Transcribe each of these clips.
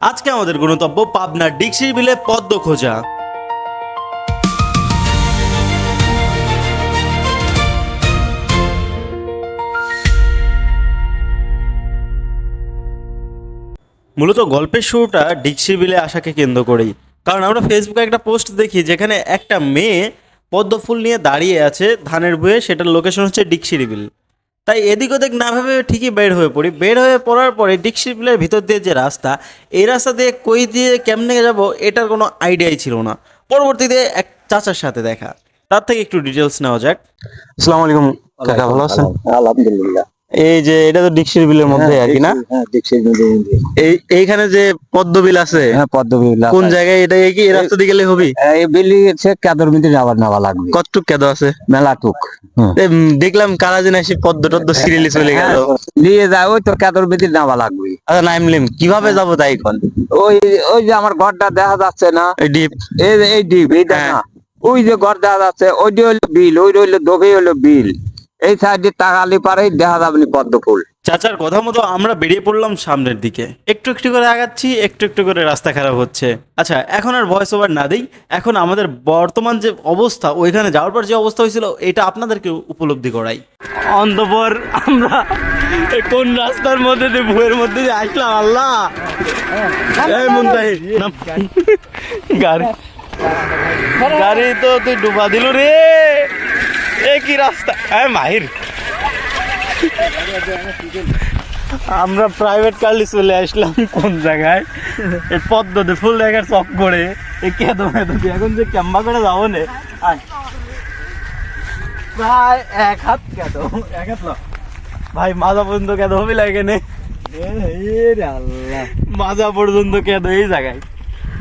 আজকে আমাদের গন্তব্য পাবনার ডিকসির বিলে পদ্ম খোঁজা। মূলত গল্পের শুরুটা ডিকসির বিলে আসাকে কেন্দ্র করেই, কারণ আমরা ফেসবুকে একটা পোস্ট দেখি যেখানে একটা মেয়ে পদ্ম ফুল নিয়ে দাঁড়িয়ে আছে ধানের বয়ে, সেটার লোকেশন হচ্ছে ডিকসির বিল। তাই এদিক ওদিক না ভেবে ঠিকই বের হয়ে পড়ি। বের হয়ে পড়ার পরে ডিকসির বিলের ভিতর দিয়ে যে রাস্তা, এই রাস্তা দিয়ে কই দিয়ে কেমনে যাব এটার কোনো আইডিয়াই ছিল না। পরবর্তীতে এক চাচার সাথে দেখা, তার থেকে একটু ডিটেলস নেওয়া যাক। আসসালামু আলাইকুম কাকা, ভালো আছেন? আলহামদুলিল্লাহ। এই যে এটা তো ডিকসির বিলের মধ্যে আর কি না? হ্যাঁ, ডিকসির বিল। এইখানে যে পদ্ম বিল আছে, হ্যাঁ, পদ্ম বিল কোন জায়গায়? এটা কি এই রাস্তা দিয়ে গেলে হবে? এই বিলি হচ্ছে কেদর মিতে যাবার নেওয়া লাগবে। কতটুক কেদ আছে? মেলা টুক দেখলাম কারা যেন এসে পদ্ম টদ্ম সিরিয়ালি চলে গেল। নিয়ে যায় ওই তো কেদর মিতে নেওয়া লাগবে। আচ্ছা নাইমলিম কিভাবে যাবো তাই কোন? ওই ওই যে আমার ঘরটা দেখা যাচ্ছে না, ডিপ এই ডিপ এইটা হ্যাঁ। না, ওই যে ঘর দেখা যাচ্ছে ওইটি হইলো বিল, ওই হইলো দোভে হইলো বিল। এই সাইডে তাকালি পারে দেখা যাবে পদ্ম ফুল। চাচার কথা মতো আমরা বেরিয়ে পড়লাম সামনের দিকে। একটু একটু করে আগাচ্ছি, একটু একটু করে রাস্তা খারাপ হচ্ছে। আচ্ছা এখন আর ভয়েস ওভার না দেই, এখন আমাদের বর্তমান যে অবস্থা, ওইখানে যাওয়ার পর যে অবস্থা হয়েছিল এটা আপনাদেরকে উপলব্ধি করাই। অন্তপর আমরা কোন রাস্তার মধ্যে দিয়ে ভুয়ের মধ্যে দিয়ে আসলাম। আল্লাহ এই মুন্তাহি নাম। গাড়ি তো তুই ডুবা দিল রে। এ কি রাস্তা! মাহির আমরা প্রাইভেট কারলি চলে আসলাম কোন জায়গায়? এই পদ্মতে ফুল দেখার চক করে এই কেদো মেদো দিয়ে এখন যে ক্যাম্বা করে যাবো নে। প্রায় এক হাত কেদো, এক হাত ভাই মাজা পর্যন্ত কেদো হবে লাগে নে। মাজা পর্যন্ত কেদো এই জায়গায়।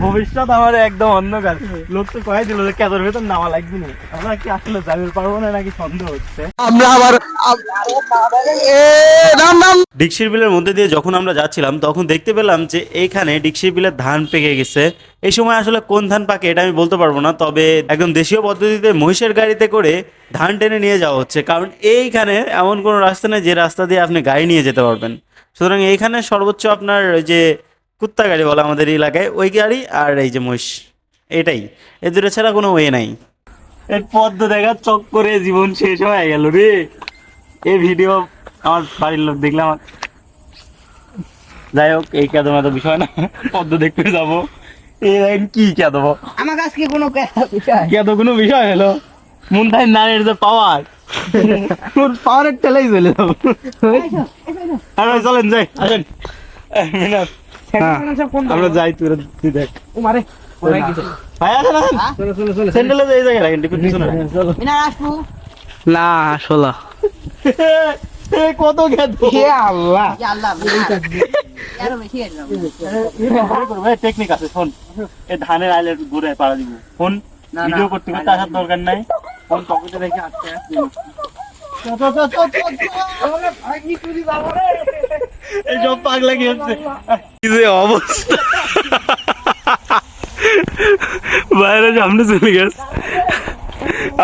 ভবিষ্যৎ আমার একদম অন্ধকার। লোক তো কয়ে দিল যে কেদর ভেতর নামা লাগবে না। আমরা কি আসলে যাবে পারবো না নাকি সন্দেহ হচ্ছে। আমরা আবার ডিকসির বিলের মধ্যে দিয়ে যখন আমরা যাচ্ছিলাম তখন দেখতে পেলাম যে এইখানে ডিকসির বিলের ধান পেকে গেছে। এই সময় আসলে কোন ধান পাকে এটা আমি বলতে পারবো না, তবে একদম দেশীয় পদ্ধতিতে মহিষের গাড়িতে করে ধান টেনে নিয়ে যাওয়া হচ্ছে, কারণ এইখানে এমন কোনো রাস্তা নেই যে রাস্তা দিয়ে আপনি গাড়ি নিয়ে যেতে পারবেন। সুতরাং এইখানে সর্বোচ্চ আপনার যে কুত্তা গাড়ি বলে আমাদের এলাকায়, ওই গাড়ি আর এই যে মহিষ, এটাই, এ দুটো ছাড়া কোনো ওয়ে নাই। এই পদ্ম দেখার চক করে জীবন শেষ হয়ে গেল রে। এই ভিডিও আমার বাড়ির লোক দেখলাম। যাই হোক, এই কেদো মেদো বিষয় না, পদ্ম দেখতে যাবো। কি কেদো আমার কাছে কি কোনো কেদো কোনো বিষয় হলো? মুন্তাই নারীর যে পাওয়ার, পাওয়ারের টেলাই চলে যাবো। চলেন যাই, আসেন মিনাস। আমরা যাই, তুই দেখ। মারে ভাই আসেন আসেন, স্যান্ডেলে এই জায়গায় রাখেন, আসবো না আসলা কত কেদো। আল্লাহ টেকনিক আছে, ফোন এই ধানের আইলে ঘুরে পাড়া দিব। ফোন ভিডিও করতে করতে আসার দরকার নাই, ফোন পকেটে রেখে আসতে এইসব পাগলা কি হচ্ছে, কি যে অবস্থা। বাইরে সামনে চলে গেছে,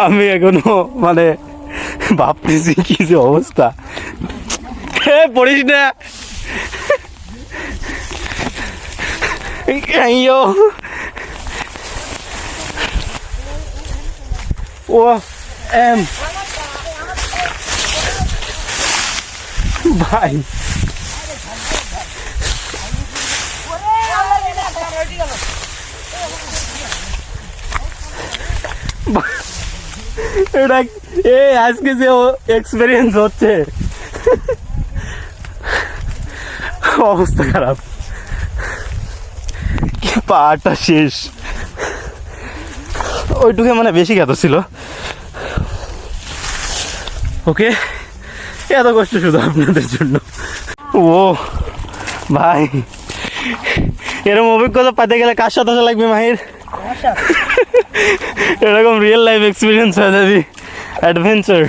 আমি এখনো মানে ভাবতেছি কি যে অবস্থা। পড়িস না ও এম ভাই। এটা আজকে যে এক্সপেরিয়েন্স হচ্ছে, অবস্থা খারাপ, পাটা শেষ। ওইটুকু মানে বেশি খ্যাত ছিল। ওকে, এত কষ্ট শুধু আপনাদের জন্য। ও ভাই, এরকম অভিজ্ঞতা পাইতে গেলে কার সাথে লাগবে মাহির? এরকম রিয়েল লাইফ এক্সপিরিয়েন্স হয়ে যাবি, অ্যাডভেঞ্চার।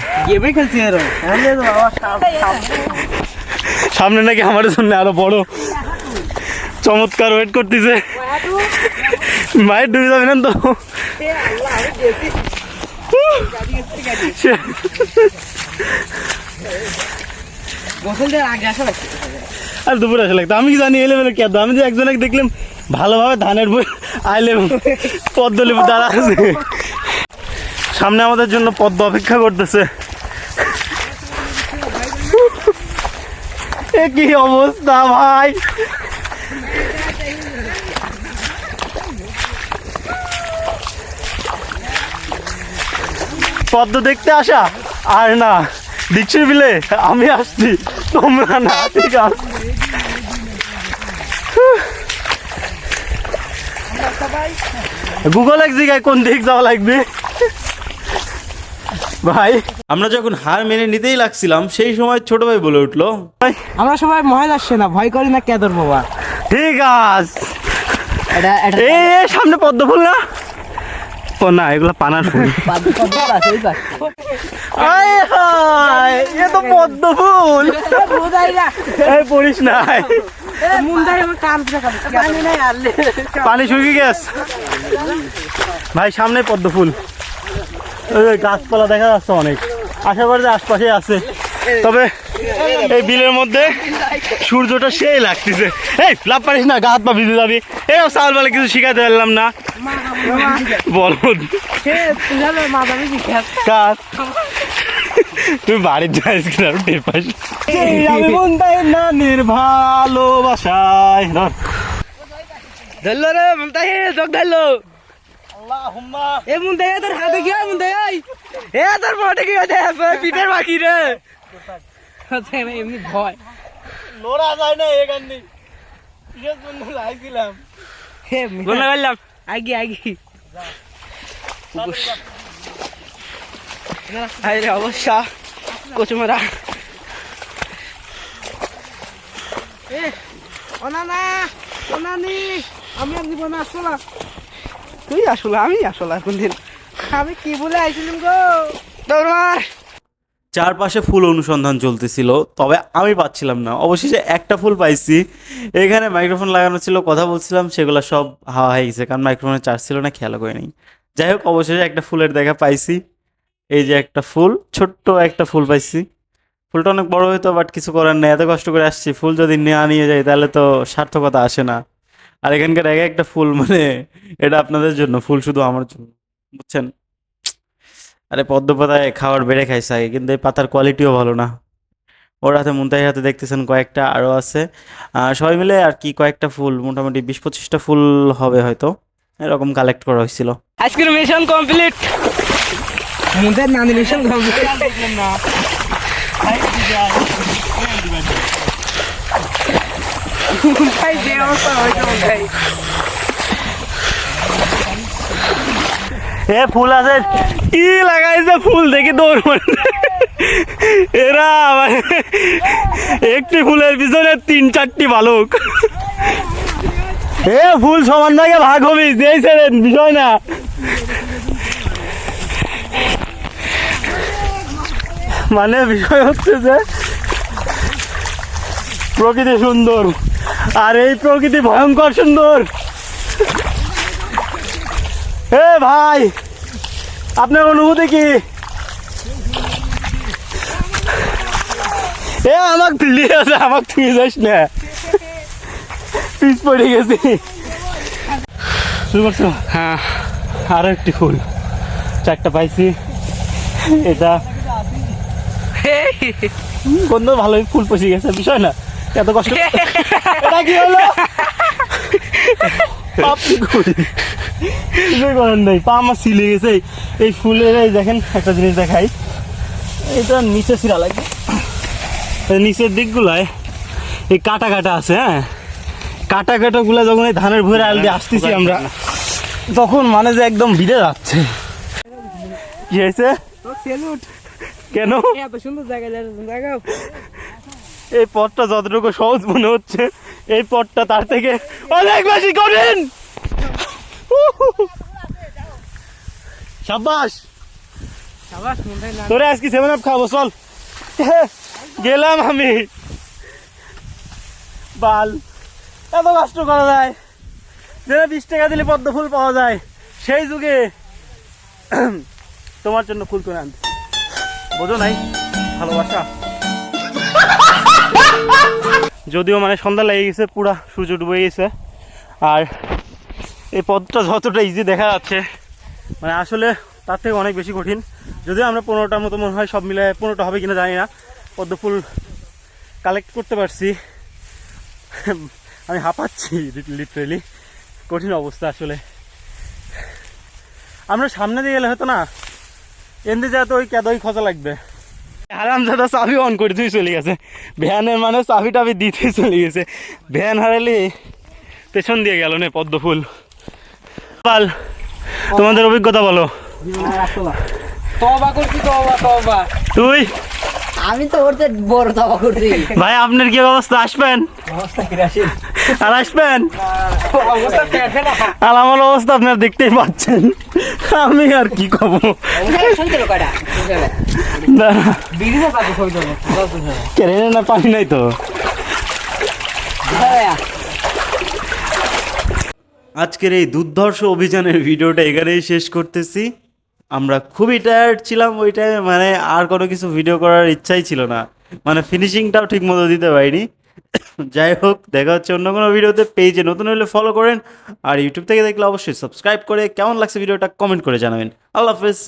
সামনে নাকি আমাদের জন্য আরো বড় চমৎকার ওয়েট করতেছে। মায়ের ডুবে যাবে না তো? গোসল দেওয়ার আগে আসা লাগছে। আর দুপুরে আসা লাগতো, আমি কি জানি এলে বেলে কে আমি যে একজনকে দেখলাম ভালোভাবে ধানের বই আইলে পদ্মলেবু দাঁড়া আছে, সামনে আমাদের জন্য পদ্ম অপেক্ষা করতেছে। এ কি অবস্থা ভাই, পদ্ম দেখতে আসা আর না দিচ্ছির বিলে আমি আসছি তোমরা না, ঠিক আছে। গুগল এক জায়গায় কোন দিক যাওয়া লাগবে ভাই। আমরা যখন হার মেনে নিতেই লাগছিলাম সেই সময় ছোট ভাই বলে উঠলো, আমরা সবাই মহিলা সেনা, ভয় করি না কেদর বাবা। ঠিক আছে, এটা এটা এ সামনে পদ্ম ফুল না, ও না এগুলো পানার ফুল। আছে ওই পাশ। আয় হায়, এ তো পদ্ম ফুল। বুঝাই না। এই পড়িস না, মুন্ডাই আমার কান পুরো কাটে। পানি নাই আনলে। পানি শুকিয়ে গেছে ভাই, সামনে পদ্ম ফুল। ওই যে গাছপালা দেখা যাচ্ছে অনেক, আশা করি যে আশপাশে আছে। তবে এই বিলের মধ্যে সূর্যটা সেই লাগতেছে। এই লাভ পারিস না, গা হাত পা ভিজে যাবি। এই চাউল বেলা কিছু শিখাতে পারলাম না, বলো সে তুলালে মাদামি কি খেত। কাজ তুই বাড়ির যাইস কিনা টের পাস। আমি মন দেয় নানির ভালোবাসায়। ধর ধরলো রে মুন্তাই, জগ ধরলো। আল্লাহুম্মা এ মুন্তাই তোর হাতে কি হয় মুন্তাই? এ তোর বটে কি হয়? পিঠের বাকি রে। আচ্ছা এমনি ভয়। লোরা যায় না এখানে, কিসের জন্য লাইছিলাম। হে বলে বললাম আগে আগে। আরে রে অবশ্যই কোচমারা। এ অনানা অনানি, আমি আর দিব না আসলা। তুই আসলা, আমি আসলা কোনদিন। আমি কি বলে আইছিলাম গো তোর। চারপাশে ফুল অনুসন্ধান চলতেছিল, তবে আমি পাচ্ছিলাম না। অবশেষে একটা ফুল পাইছি। এখানে মাইক্রোফোন লাগানো ছিল, কথা বলছিলাম, সেগুলো সব হাওয়া হয়ে গেছে, কারণ মাইক্রোফোনে চার্জ ছিল না, খেয়াল করে নেই। যাই হোক, অবশেষে একটা ফুলের দেখা পাইছি। এই যে একটা ফুল, ছোট্ট একটা ফুল পাইছি। ফুলটা অনেক বড় হইতো, বাট কিছু করার নেই, এত কষ্ট করে আসছি, ফুল যদি না নিয়ে যাই তাহলে তো সার্থকতা আসে না। আর এখানকার এক একটা ফুল মানে এটা আপনাদের জন্য, ফুল শুধু আমার জন্য, বুঝছেন। আরে পদ্ম পাতায় খাবার বেড়ে খাইছে আগে, কিন্তু এই পাতার কোয়ালিটিও ভালো না। ওর হাতে মুন্তাহির হাতে দেখতেছেন কয়েকটা আরও আছে, সবাই মিলে আর কি কয়েকটা ফুল, মোটামুটি 20-25টা ফুল হবে হয়তো, এরকম কালেক্ট করা হয়েছিল। আজকের মিশন কমপ্লিট। মুদের নানি মিশন কমপ্লিট। ভাই যে অবস্থা হয়েছে ভাই। এ ফুল আছে, কি লাগাইছে ফুল দেখি দৌড় মারে এরা। একটি ফুলের পিছনে 3-4টি বালক। এ ফুল সমান ভাগে ভাগ হবি, দিয়েছেন বিষয় না। মানে বিষয় হচ্ছে যে প্রকৃতি সুন্দর, আর এই প্রকৃতি ভয়ঙ্কর সুন্দর। এ ভাই, আপনার অনুভূতি কি? এ আমাকে তুলি আছে, আমাকে তুই যাস না, পিছ পড়ে গেছি। শুরু করছো? হ্যাঁ, আরো একটি ফুল, 4টা পাইছি। এটা গন্ধ ভালোই, ফুল পচে গেছে, বিষয় না, এত কষ্ট। এটা কি হলো? কিছুই করার নেই, পা আমার সিলে গেছে। এই ফুলের এই দেখেন, একটা জিনিস দেখাই, এটা নিচে ছিঁড়া লাগবে। নিচের দিকগুলায় এই কাটা কাটা আছে। হ্যাঁ, কাটা কাটা গুলা যখন এই ধানের ভুঁড়ে আল দিয়ে আসতেছি আমরা, তখন মানে যে একদম ভিড়ে যাচ্ছে। কি হয়েছে? কেন? এত সুন্দর জায়গা জায়গা। এই পথটা যতটুকু সহজ মনে হচ্ছে, এই পথটা তার থেকে অনেক বেশি কঠিন। সাব্বাস, সাবাস মুন্ডাই না। তোরে আজকে 7 আপ খাবো, চল। গেলাম আমি। বাল, এত কষ্ট করা যায়, যে 20 টাকা দিলে পদ্ম ফুল পাওয়া যায়, সেই যুগে তোমার জন্য ফুল করে আনতে, বোঝো নাই ভালোবাসা। যদিও মানে সন্ধ্যা লেগে গেছে, পুরা সূর্য ডুবে গেছে। আর এই পথটা যতটা ইজি দেখা যাচ্ছে মানে আসলে তার থেকে অনেক বেশি কঠিন। যদিও আমরা 15টার মতো মনে হয় সব মিলে, 15টা হবে কিনা জানি না, পদ্ম ফুল কালেক্ট করতে পারছি। আমি হাঁপাচ্ছি লিটারেলি, কঠিন অবস্থা আসলে। আমরা সামনে দিয়ে গেলে হয়তো না, এমনি যা তো ওই কেদই খোঁজা লাগবে। হারামজাদা চাবি অন করে তুই চলে গেছে ভ্যানের, মানে চাবি টাবি দিতে চলে গেছে। ভ্যান হারালি পেছন দিয়ে গেল না পদ্ম ফুল। তোমাদের অভিজ্ঞতা বলো। তওবা করছি, তওবা। তুই আমি তো ওরতে বড় তওবা করছি। ভাই আপনার কি অবস্থা? আসবেন আর আসবেন অবস্থা ফেরবে না। আর আমার অবস্থা আপনার দেখতেই পাচ্ছেন, আমি আর কি কব। শুনতে লোকাটা বিড়ি পাবো সব দেবো কেন না, পানি নাই তো। আজকের এই দুর্ধর্ষ অভিযানের ভিডিওটা এখানেই শেষ করতেছি। আমরা খুবই টায়ার্ড ছিলাম ওই টাইমে, মানে আর কোনো কিছু ভিডিও করার ইচ্ছাই ছিল না, মানে ফিনিশিংটাও ঠিক মতো দিতে পারিনি। যাই হোক, দেখা হচ্ছে অন্য কোনো ভিডিওতে। পেজে নতুন হলে ফলো করেন, আর ইউটিউব থেকে দেখলে অবশ্যই সাবস্ক্রাইব করে কেমন লাগছে ভিডিওটা কমেন্ট করে জানাবেন। আল্লাহ হাফেজ।